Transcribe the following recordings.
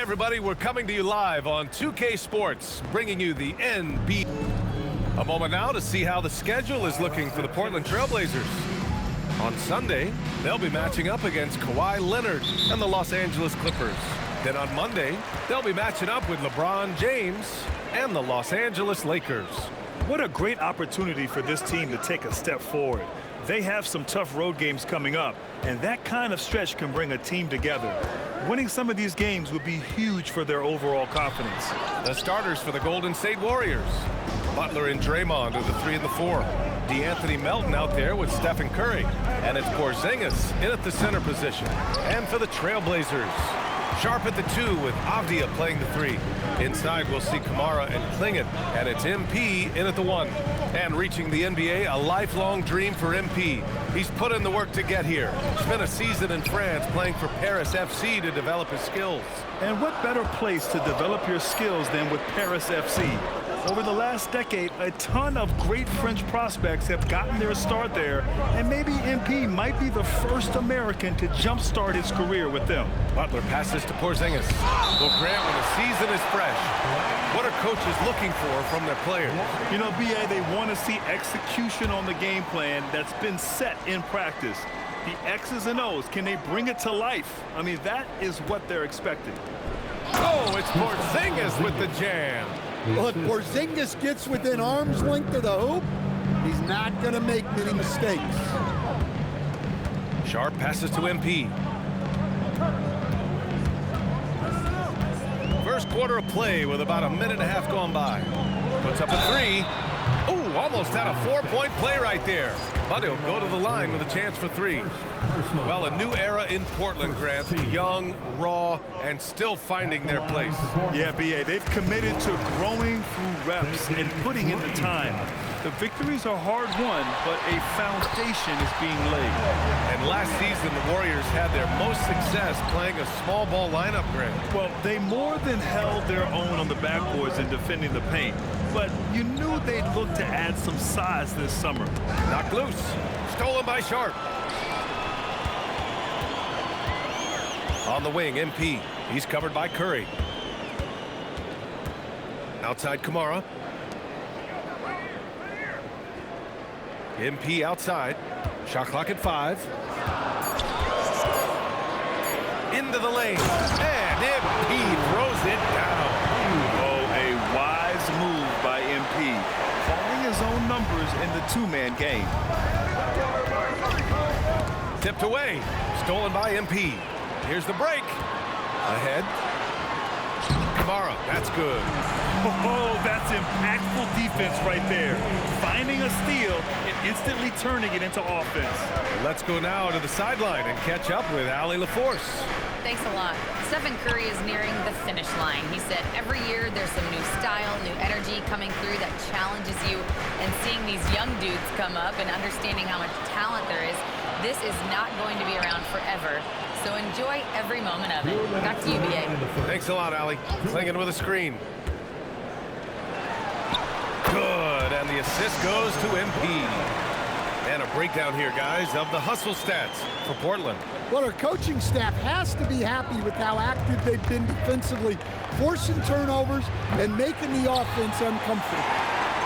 everybody, we're coming to you live on 2K Sports, bringing you the NBA. A moment now to see how the schedule is looking for the Portland Trail Blazers. On Sunday, they'll be matching up against Kawhi Leonard and the Los Angeles Clippers. Then on Monday, they'll be matching up with LeBron James and the Los Angeles Lakers. What a great opportunity for this team to take a step forward. They have some tough road games coming up, and that kind of stretch can bring a team together. Winning some of these games would be huge for their overall confidence. The starters for the Golden State Warriors. Butler and Draymond are the 3 and the 4. DeAnthony Melton out there with Stephen Curry. And it's Porzingis in at the center position. And for the Trailblazers, Sharp at the 2 with Avdia playing the 3. Inside we'll see Kamara and Klingon. And it's MP in at the 1. And reaching the NBA, a lifelong dream for MP. He's put in the work to get here. Spent a season in France playing for Paris FC to develop his skills. And what better place to develop your skills than with Paris FC? Over the last decade, a ton of great French prospects have gotten their start there, and maybe MP might be the first American to jumpstart his career with them. Butler passes to Porzingis. Will grant when the season is fresh. What are coaches looking for from their players? You know, B.A., they want to see execution on the game plan that's been set in practice. The X's and O's, can they bring it to life? I mean, that is what they're expecting. Oh, it's Porzingis with the jam. Look, Porzingis gets within arm's length of the hoop. He's not going to make many mistakes. Sharp passes to MP. First quarter of play with about a minute and a half gone by. Puts up a 3. Ooh, almost had a 4-point play right there. But he'll go to the line with a chance for 3. Well, a new era in Portland, Grant. Young, raw, and still finding their place. Yeah, B.A., they've committed to growing through reps and putting in the time. The victories are hard won, but a foundation is being laid. And last season, the Warriors had their most success playing a small ball lineup, Grant. Well, they more than held their own on the backboards in defending the paint. But you knew they'd look to add some size this summer. Knocked loose. Stolen by Sharp. On the wing, MP. He's covered by Curry. Outside Kamara. MP outside. Shot clock at 5. Into the lane. And MP throws it down. Oh, a wise move by MP. Calling his own numbers in the two-man game. Tipped away. Stolen by MP. Here's the break. Ahead. Kamara. That's good. Oh, that's impactful defense right there. Finding a steal and instantly turning it into offense. Let's go now to the sideline and catch up with Allie LaForce. Thanks a lot. Stephen Curry is nearing the finish line. He said every year there's some new style, new energy coming through that challenges you. And seeing these young dudes come up and understanding how much talent there is, this is not going to be around forever. So enjoy every moment of it. Back to you, B.A. Thanks a lot, Allie. Klingon with a screen. Good, and the assist goes to MP. And a breakdown here, guys, of the hustle stats for Portland. Well, our coaching staff has to be happy with how active they've been defensively, forcing turnovers and making the offense uncomfortable.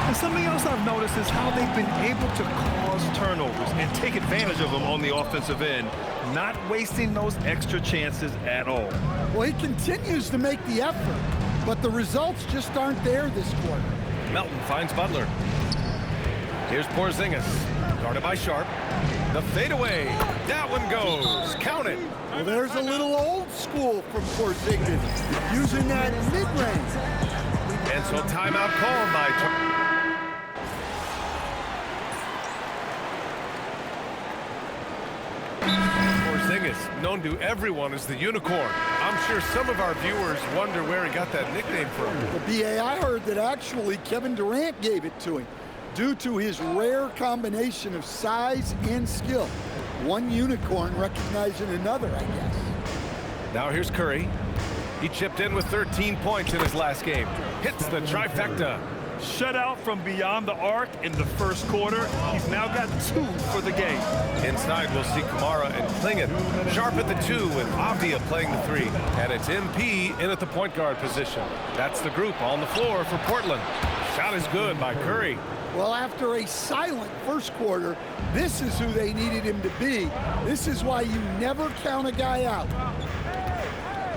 And something else I've noticed is how they've been able to cause turnovers and take advantage of them on the offensive end, not wasting those extra chances at all. Well, he continues to make the effort, but the results just aren't there this quarter. Melton finds Butler. Here's Porzingis, guarded by Sharp. The fadeaway, that one goes, count it. Well, there's a little old school from Porzingis, using that mid-range. And so timeout called by Porzingis, known to everyone as the Unicorn. I'm sure some of our viewers wonder where he got that nickname from. The BA, I heard that actually Kevin Durant gave it to him due to his rare combination of size and skill. One unicorn recognizing another, I guess. Now here's Curry. He chipped in with 13 points in his last game. Hits the trifecta. Shutout from beyond the arc in the first quarter. He's now got 2 for the game. Inside, we'll see Kamara and Klingon. Sharp at the 2 with Avdia playing the 3. And it's MP in at the point guard position. That's the group on the floor for Portland. Shot is good by Curry. Well, after a silent first quarter, this is who they needed him to be. This is why you never count a guy out.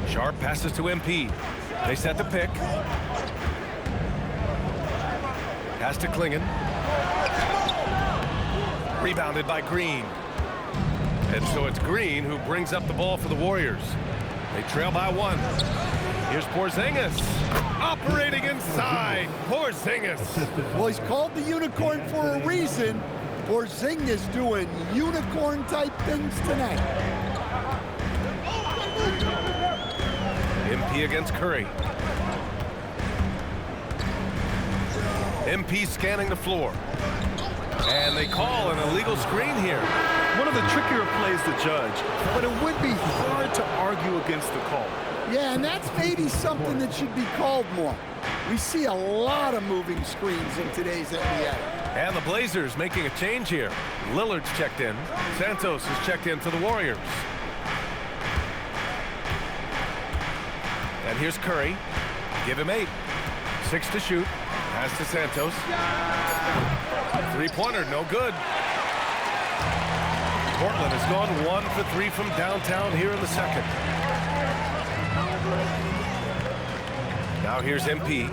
Sharp passes to MP. They set the pick. Pass to Klingon. Rebounded by Green. And so it's Green who brings up the ball for the Warriors. They trail by 1. Here's Porzingis. Operating inside. Porzingis. Well, he's called the unicorn for a reason. Porzingis doing unicorn-type things tonight. MP against Curry. MP scanning the floor. And they call an illegal screen here. One of the trickier plays to judge, but it would be hard to argue against the call. Yeah, and that's maybe something that should be called more. We see a lot of moving screens in today's NBA. And the Blazers making a change here. Lillard's checked in. Santos is checked in for the Warriors. And here's Curry. Give him 8. 6 to shoot. Pass to Santos. 3-pointer, no good. Portland has gone 1 for 3 from downtown here in the second. Now here's MP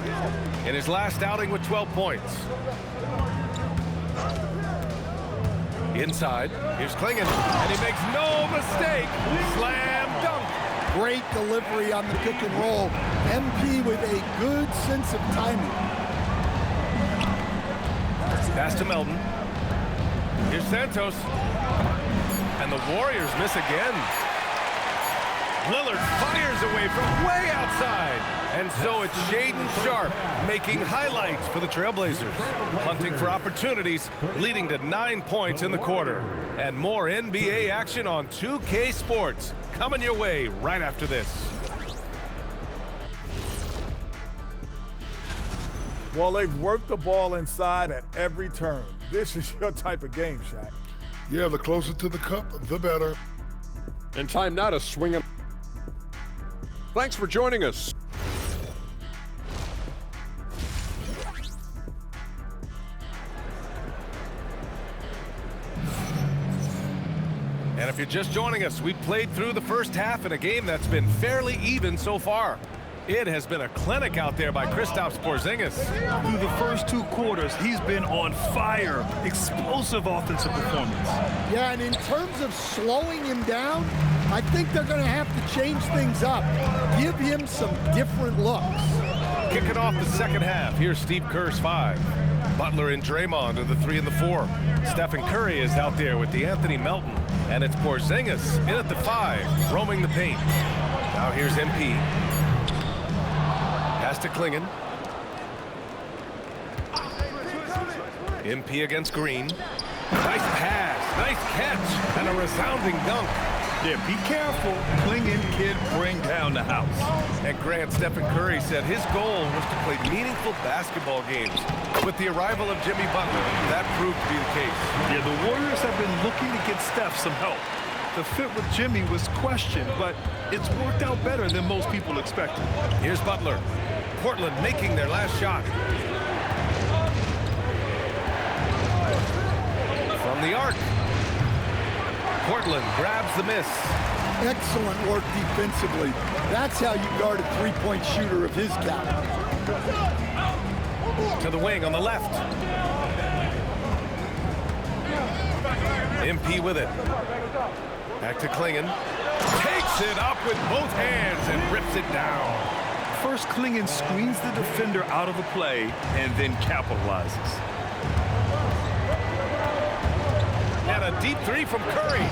in his last outing with 12 points. Inside, here's Klingon, and he makes no mistake. Slam dunk. Great delivery on the pick and roll. MP with a good sense of timing. Pass to Melton. Here's Santos. And the Warriors miss again. Lillard fires away from way outside. And so it's Shaedon Sharpe making highlights for the Trailblazers. Hunting for opportunities, leading to 9 points in the quarter. And more NBA action on 2K Sports coming your way right after this. Well, they've worked the ball inside at every turn. This is your type of game, Shaq. Yeah, the closer to the cup, the better. And time now to swing it. Thanks for joining us. And if you're just joining us, we played through the first half in a game that's been fairly even so far. It has been a clinic out there by Kristaps Porzingis. Through the first 2 quarters, he's been on fire. Explosive offensive performance. Yeah, and in terms of slowing him down, I think they're going to have to change things up. Give him some different looks. Kicking off the second half, here's Steve Kerr's 5. Butler and Draymond are the 3 and the 4. Stephen Curry is out there with DeAnthony Melton. And it's Porzingis in at the 5, roaming the paint. Now here's MP. Pass to Klingon. MP against Green. Nice pass, nice catch, and a resounding dunk. Yeah, be careful. Klingon can bring down the house. And Grant, Stephen Curry said his goal was to play meaningful basketball games. With the arrival of Jimmy Butler, that proved to be the case. Yeah, the Warriors have been looking to get Steph some help. The fit with Jimmy was questioned, but it's worked out better than most people expected. Here's Butler. Portland making their last shot. From the arc. Portland grabs the miss. Excellent work defensively. That's how you guard a three-point shooter of his caliber. To the wing on the left. MP with it. Back to Klingon. Takes it up with both hands and rips it down. First, Klingon screens the defender out of the play and then capitalizes. And a deep 3 from Curry.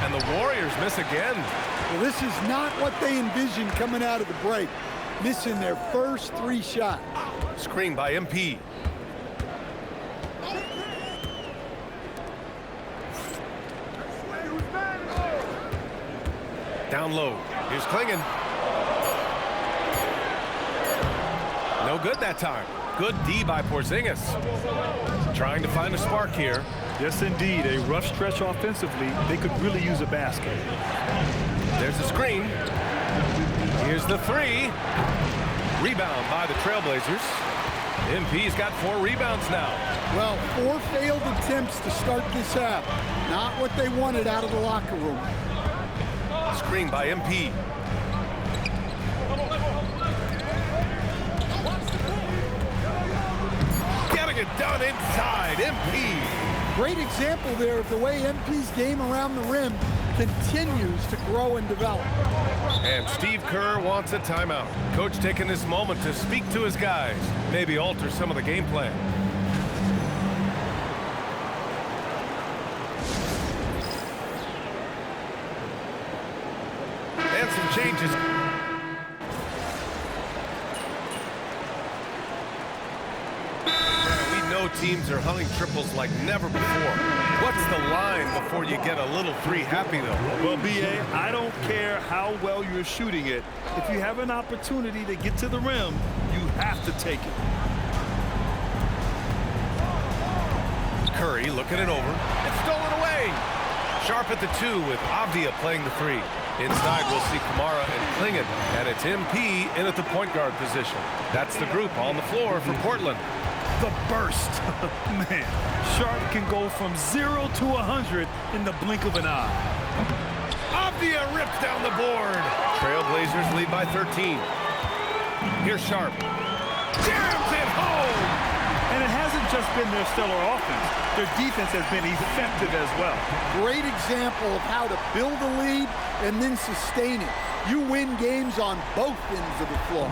And the Warriors miss again. Well, this is not what they envisioned coming out of the break. Missing their first 3 shots. Screen by MP. Down low. Here's Klingon. No good that time. Good D by Porzingis. Trying to find a spark here. Yes, indeed. A rough stretch offensively. They could really use a basket. There's the screen. Here's the three. Rebound by the Trailblazers. MP's got 4 rebounds now. Well, 4 failed attempts to start this half. Not what they wanted out of the locker room. Screen by MP. Getting it done inside, MP. Great example there of the way MP's game around the rim continues to grow and develop. And Steve Kerr wants a timeout. Coach taking this moment to speak to his guys, maybe alter some of the game plan. And some changes. We know teams are hunting triples like never before. What's the line before you get a little three happy, though? Well, B.A., I don't care how well you're shooting it. If you have an opportunity to get to the rim, you have to take it. Curry looking it over. It's stolen away. Sharp at the 2 with Avdia playing the 3. Inside, we'll see Kamara and Klingon, and it's MP in at the point guard position. That's the group on the floor for Portland. The burst. Man, Sharp can go from 0 to 100 in the blink of an eye. Avdia rips down the board. Trailblazers lead by 13. Here's Sharp. Jams it home. And it hasn't just been their stellar offense. Their defense has been effective as well. Great example of how to build a lead and then sustain it. You win games on both ends of the floor.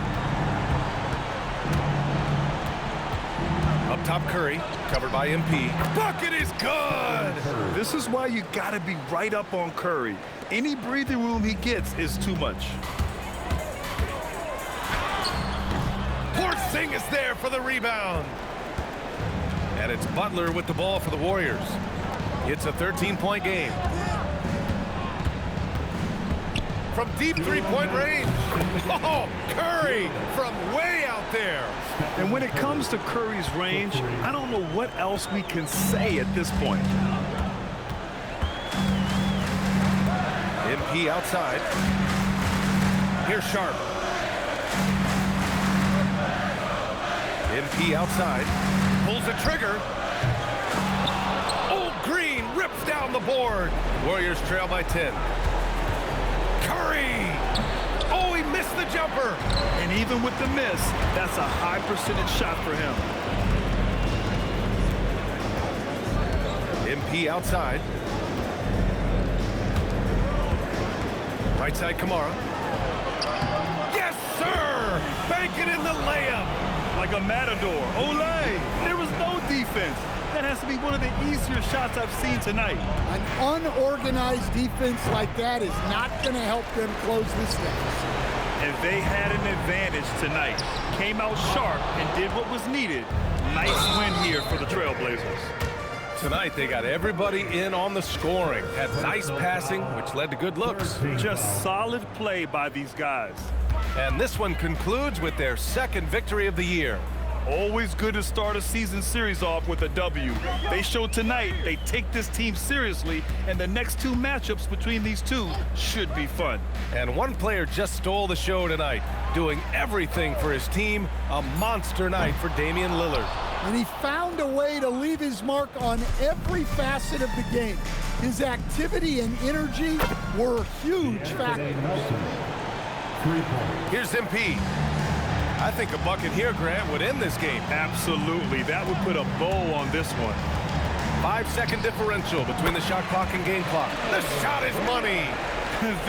Up top, Curry, covered by MP. Bucket is good! This is why you gotta be right up on Curry. Any breathing room he gets is too much. Porzingis there for the rebound. And it's Butler with the ball for the Warriors. It's a 13-point game. From deep three-point range. Oh, Curry from way out there. And when it comes to Curry's range, I don't know what else we can say at this point. MP outside. Here's Sharp. MP outside. Pulls the trigger. Old Green rips down the board. Warriors trail by 10. Curry! Oh, he missed the jumper. And even with the miss, that's a high percentage shot for him. MP outside. Right side, Kamara. Yes, sir! Bank it in the layup. Like a matador. Olay! There was no defense. That has to be one of the easier shots I've seen tonight. An unorganized defense like that is not going to help them close this deficit. And they had an advantage tonight. Came out sharp and did what was needed. Nice win here for the Trailblazers. Tonight, they got everybody in on the scoring. Had nice passing, which led to good looks. Just solid play by these guys. And this one concludes with their second victory of the year. Always good to start a season series off with a W. They showed tonight they take this team seriously, and the next 2 matchups between these two should be fun. And one player just stole the show tonight, doing everything for his team. A monster night for Damian Lillard. And he found a way to leave his mark on every facet of the game. His activity and energy were huge factors. Here's MP. I think a bucket here, Grant, would end this game. Absolutely. That would put a bow on this one. 5-second differential between the shot clock and game clock. The shot is money.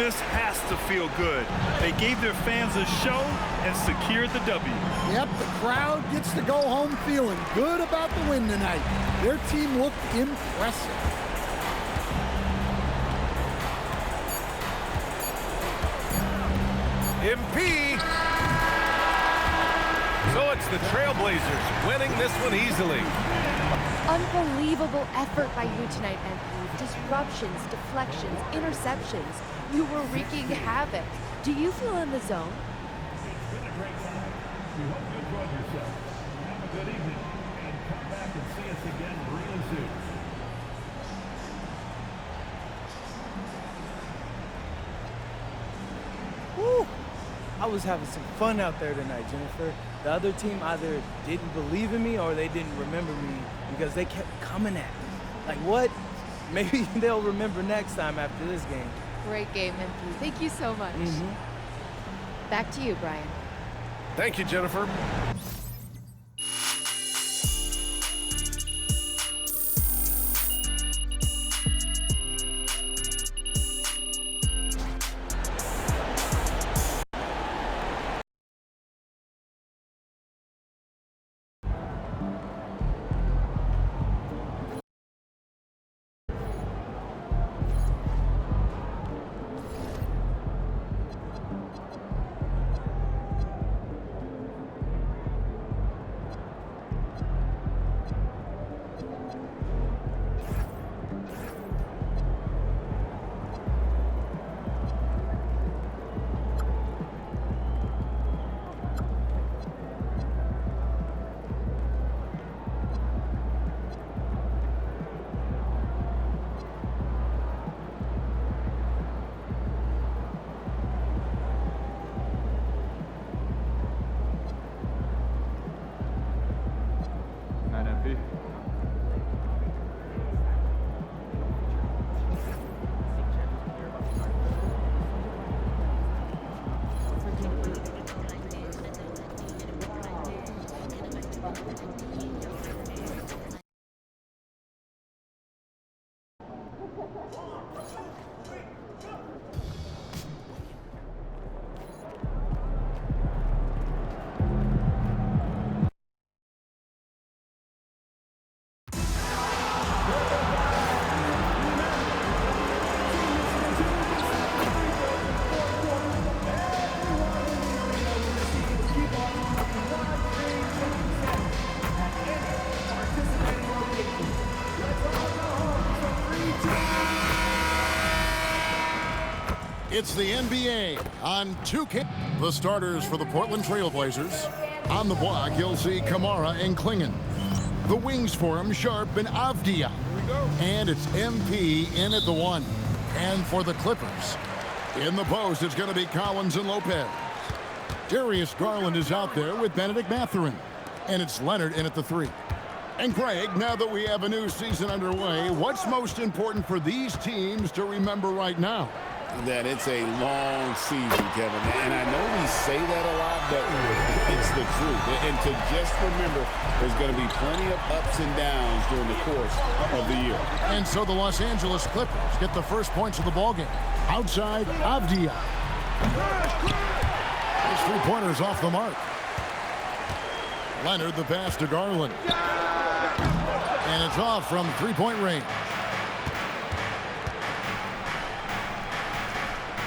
This has to feel good. They gave their fans a show and secured the W. Yep, the crowd gets to go home feeling good about the win tonight. Their team looked impressive. MP. So it's the Trailblazers winning this one easily. Unbelievable effort by you tonight, MP. Disruptions, deflections, interceptions. You were wreaking havoc. Do you feel in the zone? good evening, and come back and see us again real soon. Woo! I was having some fun out there tonight, Jennifer. The other team either didn't believe in me or they didn't remember me because they kept coming at me. Like, what? Maybe they'll remember next time after this game. Great game, MP. Thank you so much. Back to you, Brian. Thank you, Jennifer. It's the NBA on 2K. The starters for the Portland Trail Blazers. On the block, you'll see Kamara and Klingon. The wings for him, Sharp and Avdia. And it's MP in at the 1. And for the Clippers, in the post, it's going to be Collins and Lopez. Darius Garland is out there with Benedict Mathurin. And it's Leonard in at the 3. And Greg, now that we have a new season underway, what's most important for these teams to remember right now? That it's a long season, Kevin. And I know we say that a lot, but it's the truth. And to just remember, there's going to be plenty of ups and downs during the course of the year. And so the Los Angeles Clippers get the first points of the ballgame. Outside, Avdia. His three-pointers off the mark. Leonard, the pass to Garland. And it's off from three-point range.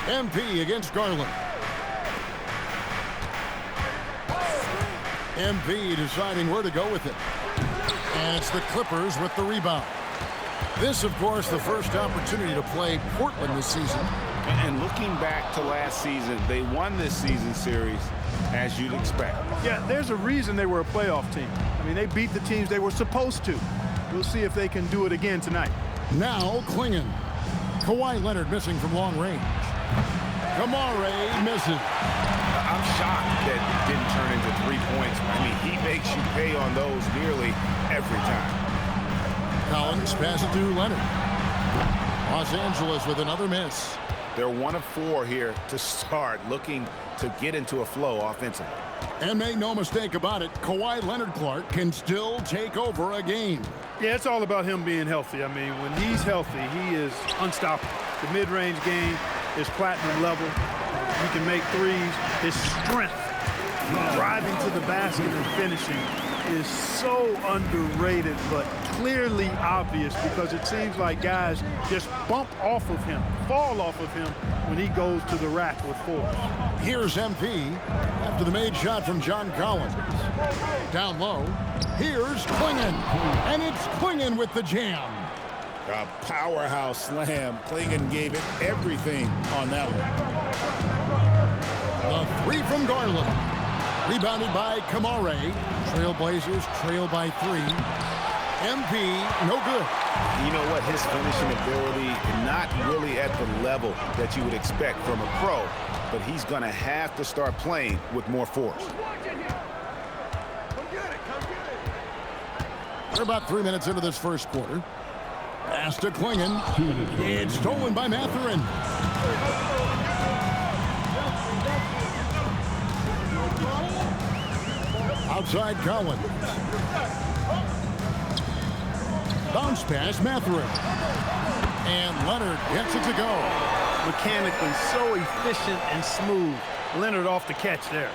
MP against Garland. MP deciding where to go with it. And it's the Clippers with the rebound. This, of course, the first opportunity to play Portland this season. And looking back to last season, they won this season series as you'd expect. Yeah, there's a reason they were a playoff team. I mean, they beat the teams they were supposed to. We'll see if they can do it again tonight. Now Klingon. Kawhi Leonard missing from long range. Kamara misses. I'm shocked that it didn't turn into 3 points. I mean, he makes you pay on those nearly every time. Collins pass it to Leonard. Los Angeles with another miss. They're 1 of 4 here to start, looking to get into a flow offensively. And make no mistake about it, Kawhi Leonard-Clark can still take over a game. Yeah, it's all about him being healthy. I mean, when he's healthy, he is unstoppable. The mid-range game is platinum level. He can make threes. His strength, driving to the basket and finishing, is so underrated, but clearly obvious because it seems like guys just bump off of him, fall off of him when he goes to the rack with force. Here's MP after the made shot from John Collins. Down low, here's Klingon, and it's Klingon with the jam. A powerhouse slam. Klingon gave it everything on that one. The 3 from Garland. Rebounded by Kamare. Trailblazers trail by 3. MP, no good. You know what? His finishing ability, not really at the level that you would expect from a pro, but he's going to have to start playing with more force. We're about 3 minutes into this first quarter. Pass to Klingon. It's stolen by Mathurin. Outside Collins. Bounce pass, Mathurin. And Leonard gets it to go. Mechanically so efficient and smooth. Leonard off the catch there.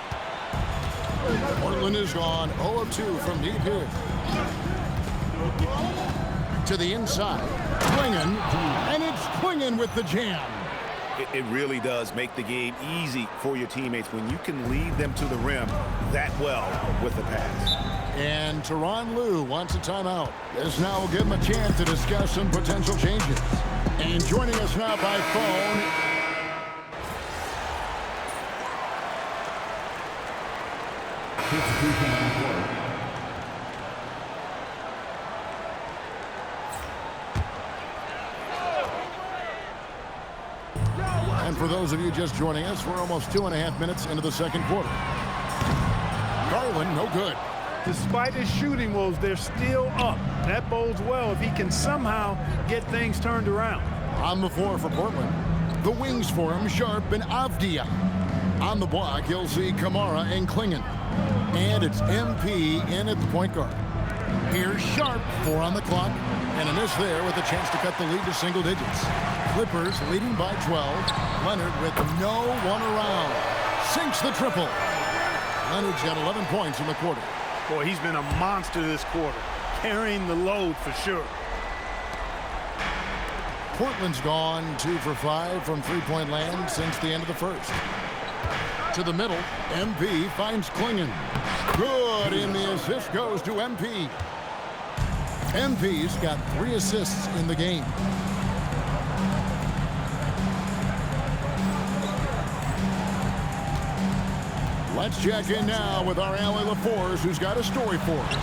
Portland is gone 0 of 2 from deep here. To the inside. Klingon. And it's Klingon with the jam. It really does make the game easy for your teammates when you can lead them to the rim that well with the pass. And Tyronn Lue wants a timeout. This now will give him a chance to discuss some potential changes. And joining us now by phone, and for those of you just joining us, we're almost 2.5 minutes into the second quarter. Garland, no good. Despite his shooting woes, they're still up. That bodes well if he can somehow get things turned around. On the floor for Portland, the wings for him, Sharp and Avdia. On the block, you'll see Kamara and Klingon. And it's MP in at the point guard. Here's Sharp, 4 on the clock, and a miss there with a chance to cut the lead to single digits. Clippers leading by 12. Leonard with no one around. Sinks the triple. Leonard's got 11 points in the quarter. Boy, he's been a monster this quarter, carrying the load for sure. Portland's gone 2 for 5 from three-point land since the end of the first. To the middle, MP finds Klingon. Good, and the assist goes to MP. MP's got 3 assists in the game. Let's check in now with our Allie LaForce, who's got a story for us.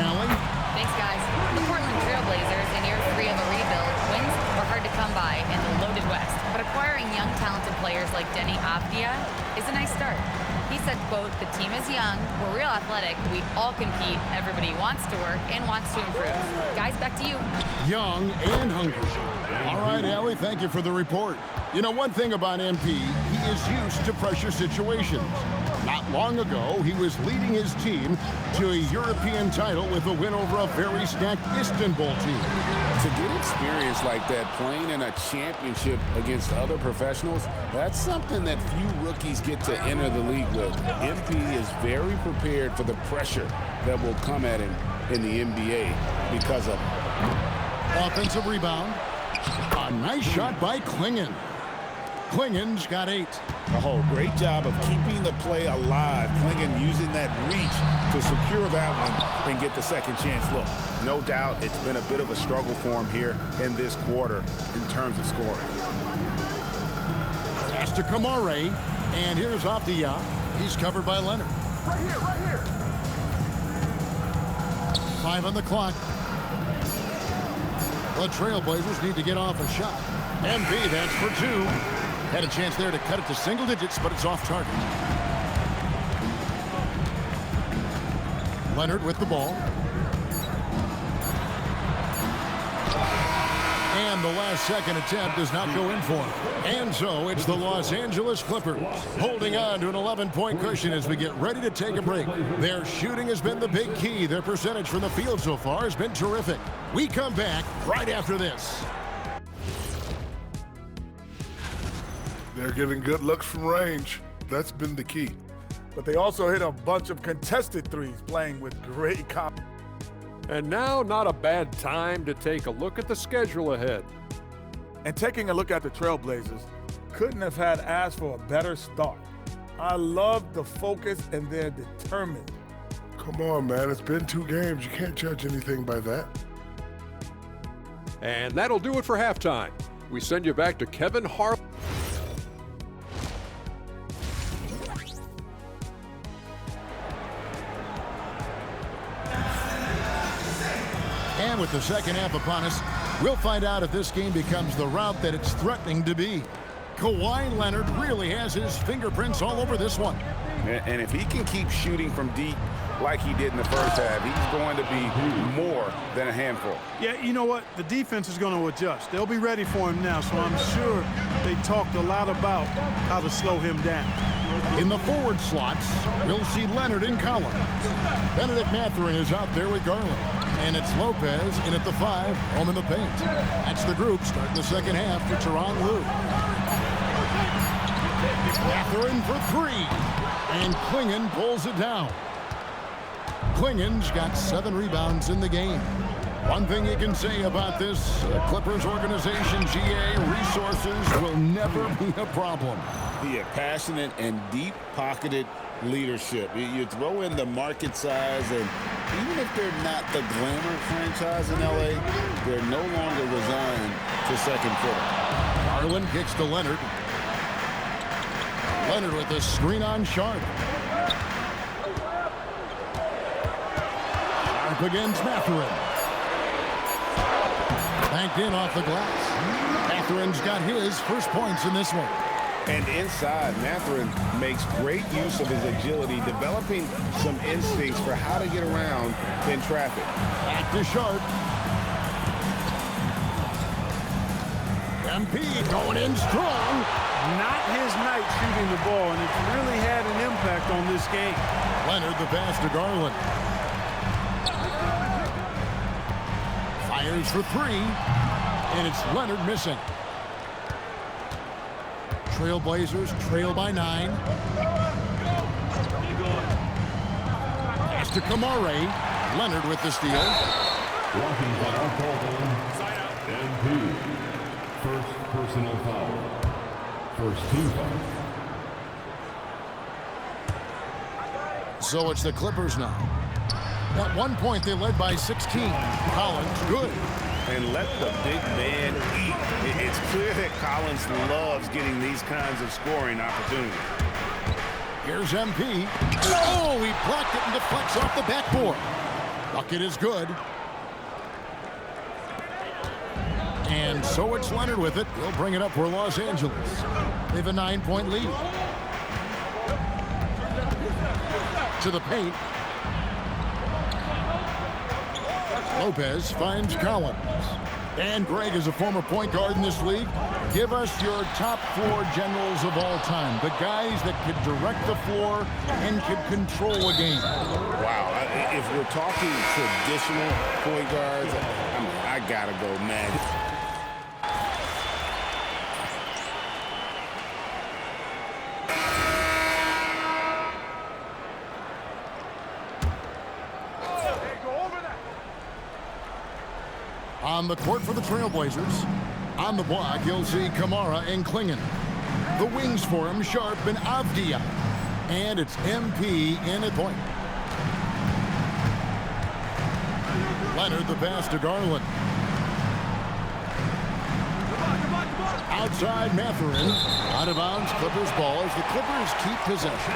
Allie? Thanks, guys. The Portland Trailblazers, in year 3 of a rebuild, wins were hard to come by in the loaded West. But acquiring young, talented players like Denny Avdia is a nice start. He said, quote, "The team is young, we're real athletic, we all compete, everybody wants to work and wants to improve." Guys, back to you. Young and hungry. All right, Allie, thank you for the report. You know, one thing about MP, he is used to pressure situations. Not long ago, he was leading his team to a European title with a win over a very stacked Istanbul team. To get experience like that, playing in a championship against other professionals, that's something that few rookies get to enter the league with. MP is very prepared for the pressure that will come at him in the NBA because of it. Offensive rebound. A nice shot by Klingon. Klingon's got 8. Oh, great job of keeping the play alive. Klingon using that reach to secure that one and get the second chance look. No doubt it's been a bit of a struggle for him here in this quarter in terms of scoring. Pass to Kamare, and here's Avdia. He's covered by Leonard. Right here, right here. 5 on the clock. The Trailblazers need to get off a shot. MP, that's for 2. Had a chance there to cut it to single digits, but it's off target. Leonard with the ball. And the last second attempt does not go in for him. And so it's the Los Angeles Clippers holding on to an 11-point cushion as we get ready to take a break. Their shooting has been the big key. Their percentage from the field so far has been terrific. We come back right after this. They're getting good looks from range. That's been the key. But they also hit a bunch of contested threes, playing with great confidence. And now, not a bad time to take a look at the schedule ahead. And taking a look at the Trailblazers, couldn't have had asked for a better start. I love the focus, and they're determined. Come on, man. It's been 2 games. You can't judge anything by that. And that'll do it for halftime. We send you back to Kevin Harlan. And with the second half upon us, we'll find out if this game becomes the route that it's threatening to be. Kawhi Leonard really has his fingerprints all over this one. And if he can keep shooting from deep like he did in the first half, he's going to be more than a handful. Yeah, you know what? The defense is going to adjust. They'll be ready for him now, so I'm sure they talked a lot about how to slow him down. In the forward slots, we'll see Leonard and Collins. Benedict Mathurin is out there with Garland. And it's Lopez in at the 5, home in the paint. That's the group starting the second half for Tyronn Lue. Mathurin for 3. And Klingon pulls it down. Klingon's got 7 rebounds in the game. One thing you can say about this Clippers organization, GA, resources will never be a problem. Yeah, passionate and deep-pocketed leadership. You throw in the market size, and even if they're not the glamour franchise in LA, they're no longer resigned to second fiddle. Garland kicks to Leonard. Leonard with a screen on Sharp. Sharp against Mathurin. Banked in off the glass. Mathurin's got his first points in this one. And inside, Mathurin makes great use of his agility, developing some instincts for how to get around in traffic. Back to Sharp. MP going in strong. Not his night shooting the ball, and it's really had an impact on this game. Leonard the pass to Garland. Fires for 3, and it's Leonard missing. Trailblazers trail by 9. Pass to Kamare. Leonard with the steal. Walking foul called on MP. First personal foul. First team foul. So it's the Clippers now. At one point, they led by 16. Collins, good. And let the big man eat. It's clear that Collins loves getting these kinds of scoring opportunities. Here's MP. Oh, he blocked it and deflects off the backboard. Bucket is good. And so it's Leonard with it. He'll bring it up for Los Angeles. They have a 9-point lead. To the paint. Lopez finds Collins. And Greg is a former point guard in this league. Give us your top 4 generals of all time. The guys that could direct the floor and could control a game. Wow. If we're talking traditional point guards, I gotta go Magic. On the court for the Trailblazers. On the block, you'll see Kamara and Klingon. The wings for him, Sharp and Avdia. And it's MP in at point. Leonard the pass to Garland. Outside Mathurin. Out of bounds, Clippers ball as the Clippers keep possession.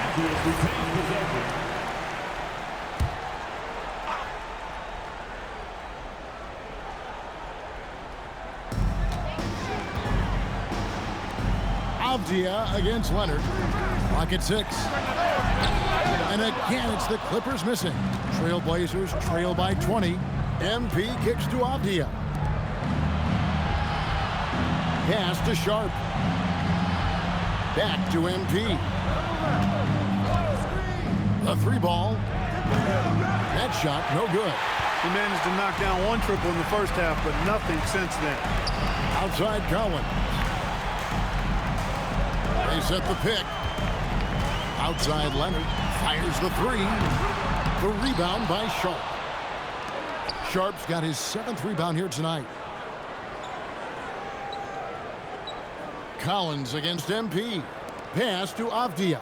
Avdia against Leonard. Clock at 6. And again, it's the Clippers missing. Trailblazers trail by 20. MP kicks to Avdia. Pass to Sharp. Back to MP. The 3-ball. That shot, no good. He managed to knock down 1 triple in the first half, but nothing since then. Outside Collins. They set the pick. Outside Leonard. Fires the 3. The rebound by Sharp. Sharp's got his 7th rebound here tonight. Collins against MP. Pass to Avdia.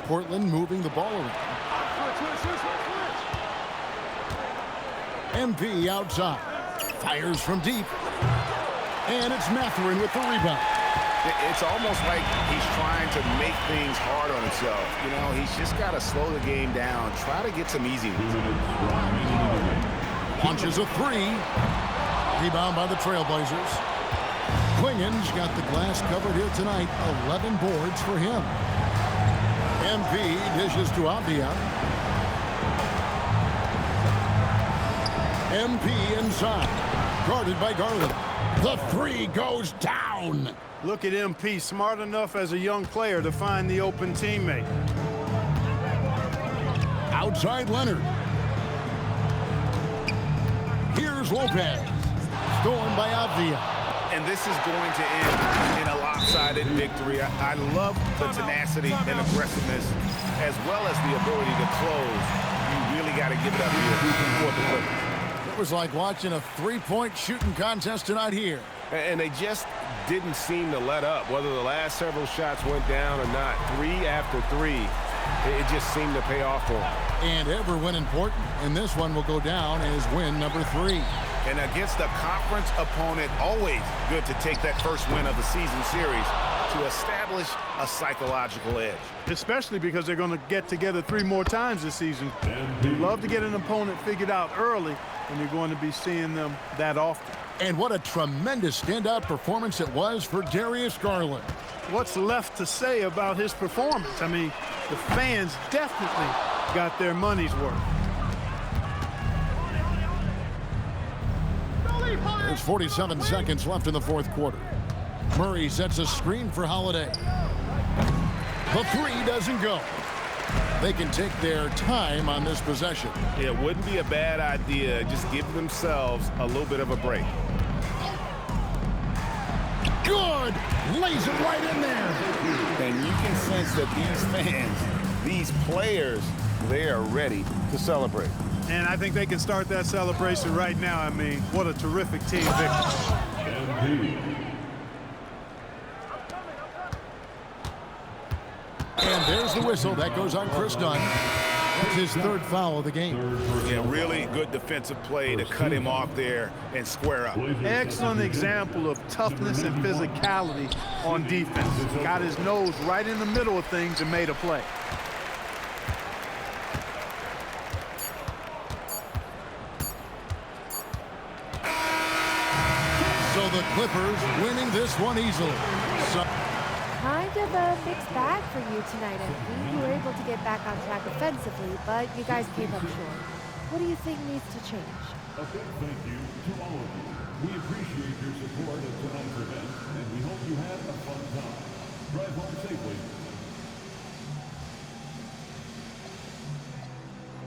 Portland moving the ball around. MP outside. Fires from deep. And it's Mathurin with the rebound. It's almost like he's trying to make things hard on himself. You know, he's just got to slow the game down, try to get some easy ones. Launches a three. Rebound by the Trailblazers. Klingen's got the glass covered here tonight. 11 boards for him. MP dishes to Avdia. MP inside. Guarded by Garland. The three goes down. Look at MP, smart enough as a young player to find the open teammate. Outside Leonard. Here's Lopez. Stolen by Avdia. And this is going to end in a lopsided victory. I love the tenacity and aggressiveness, as well as the ability to close. You really got to give it up here for the Clippers. It was like watching a three-point shooting contest tonight here. And they just didn't seem to let up, whether the last several shots went down or not. 3 after 3, it just seemed to pay off for them. And every win important, and this one will go down as win number 3. And against a conference opponent, always good to take that first win of the season series to establish a psychological edge. Especially because they're going to get together 3 more times this season. You love to get an opponent figured out early, and you're going to be seeing them that often. And what a tremendous standout performance it was for Darius Garland. What's left to say about his performance? I mean, the fans definitely got their money's worth. There's 47 seconds left in the fourth quarter. Murray sets a screen for Holiday. The three doesn't go. They can take their time on this possession. It wouldn't be a bad idea. Just give themselves a little bit of a break. Good! Lays it right in there. And you can sense that these fans, these players, they are ready to celebrate. And I think they can start that celebration right now. I mean, what a terrific team victory. And there's the whistle. That goes on Chris Dunn. That's his 3rd foul of the game. Yeah, really good defensive play to cut him off there and square up. Excellent example of toughness and physicality on defense. Got his nose right in the middle of things and made a play. So the Clippers winning this one easily. Kind of a mixed bag for you tonight, MP. You were able to get back on track offensively, but you guys came up short. What do you think needs to change? A big thank you to all of you. We appreciate your support of tonight's event, and we hope you had a fun time. Drive home safely.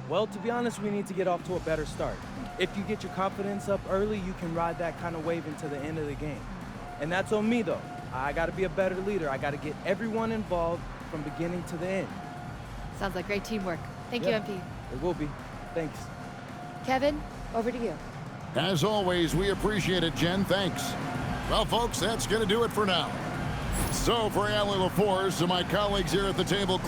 Well, to be honest, we need to get off to a better start. If you get your confidence up early, you can ride that kind of wave into the end of the game. And that's on me, though. I got to be a better leader. I got to get everyone involved from beginning to the end. Sounds like great teamwork. Thank you, MP. It will be. Thanks. Kevin, over to you. As always, we appreciate it, Jen. Thanks. Well, folks, that's going to do it for now. So for Allie LaForce and my colleagues here at the table.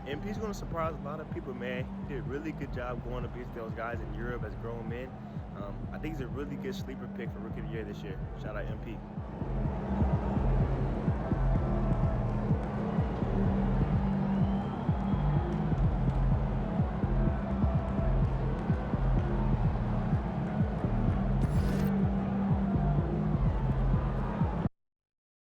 MP's going to surprise a lot of people, man. He did a really good job going up against those guys in Europe as grown men. I think he's a really good sleeper pick for Rookie of the Year this year. Shout out MP.